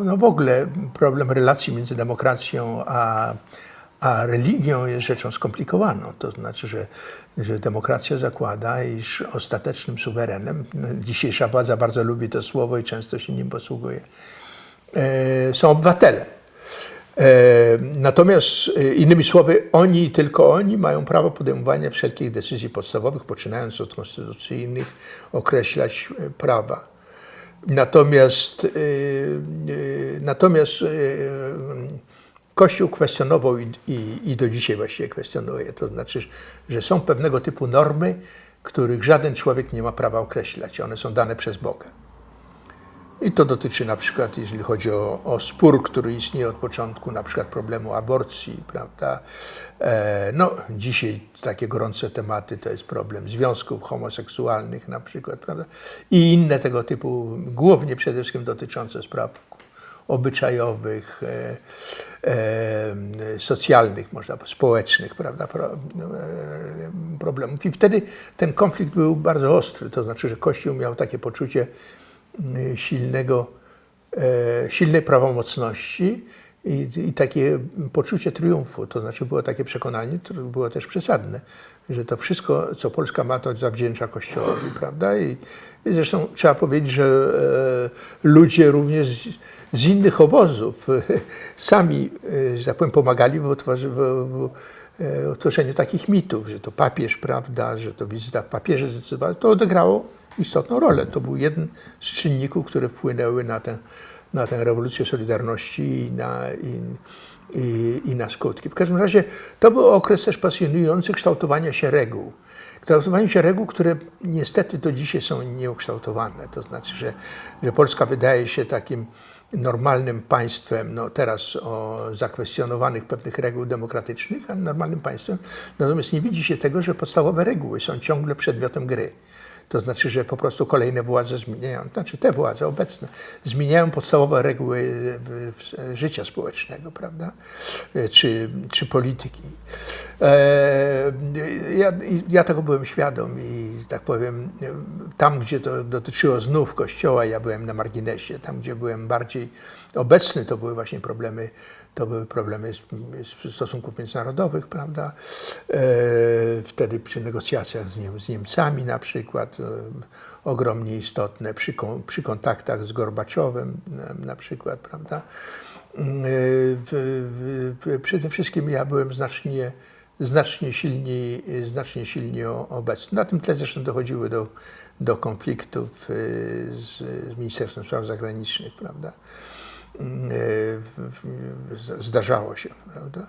No w ogóle problem relacji między demokracją a religią jest rzeczą skomplikowaną. To znaczy, że demokracja zakłada, iż ostatecznym suwerenem, dzisiejsza władza bardzo lubi to słowo i często się nim posługuje, są obywatele. Natomiast innymi słowy, oni i tylko oni mają prawo podejmowania wszelkich decyzji podstawowych, poczynając od konstytucyjnych, określać prawa. Natomiast Kościół kwestionował i do dzisiaj właściwie kwestionuje. To znaczy, że są pewnego typu normy, których żaden człowiek nie ma prawa określać. One są dane przez Boga. I to dotyczy na przykład, jeżeli chodzi o spór, który istnieje od początku, na przykład problemu aborcji, prawda? No, dzisiaj takie gorące tematy to jest problem związków homoseksualnych na przykład, prawda? I inne tego typu, głównie przede wszystkim dotyczące spraw obyczajowych, socjalnych, można powiedzieć, społecznych, prawda, problemów. I wtedy ten konflikt był bardzo ostry, to znaczy, że Kościół miał takie poczucie silnej prawomocności i takie poczucie triumfu. To znaczy było takie przekonanie, które było też przesadne, że to wszystko, co Polska ma, to zawdzięcza Kościołowi, prawda? I zresztą trzeba powiedzieć, że ludzie również z innych obozów sami, że tak powiem, pomagali w utworzeniu takich mitów, że to papież, prawda, że to wizyta w papieży zdecydowała. To odegrało istotną rolę. To był jeden z czynników, które wpłynęły na tę rewolucję Solidarności i na skutki. W każdym razie to był okres też pasjonujący kształtowania się reguł. Kształtowanie się reguł, które niestety do dzisiaj są nieukształtowane. To znaczy, że Polska wydaje się takim normalnym państwem, no teraz o zakwestionowanych pewnych reguł demokratycznych, ale normalnym państwem. Natomiast nie widzi się tego, że podstawowe reguły są ciągle przedmiotem gry. To znaczy, że po prostu kolejne władze zmieniają, znaczy te władze obecne, zmieniają podstawowe reguły życia społecznego, prawda? Czy polityki. Ja tego byłem świadom i, że tak powiem, tam, gdzie to dotyczyło znów Kościoła, ja byłem na marginesie. Tam, gdzie byłem bardziej obecny, to były właśnie problemy, stosunków międzynarodowych, prawda? Wtedy przy negocjacjach z Niemcami na przykład, ogromnie istotne, przy kontaktach z Gorbaczowem na przykład, prawda? Przede wszystkim ja byłem znacznie silniej obecny. Na tym tle zresztą dochodziły do konfliktów z Ministerstwem Spraw Zagranicznych, prawda? Zdarzało się, prawda?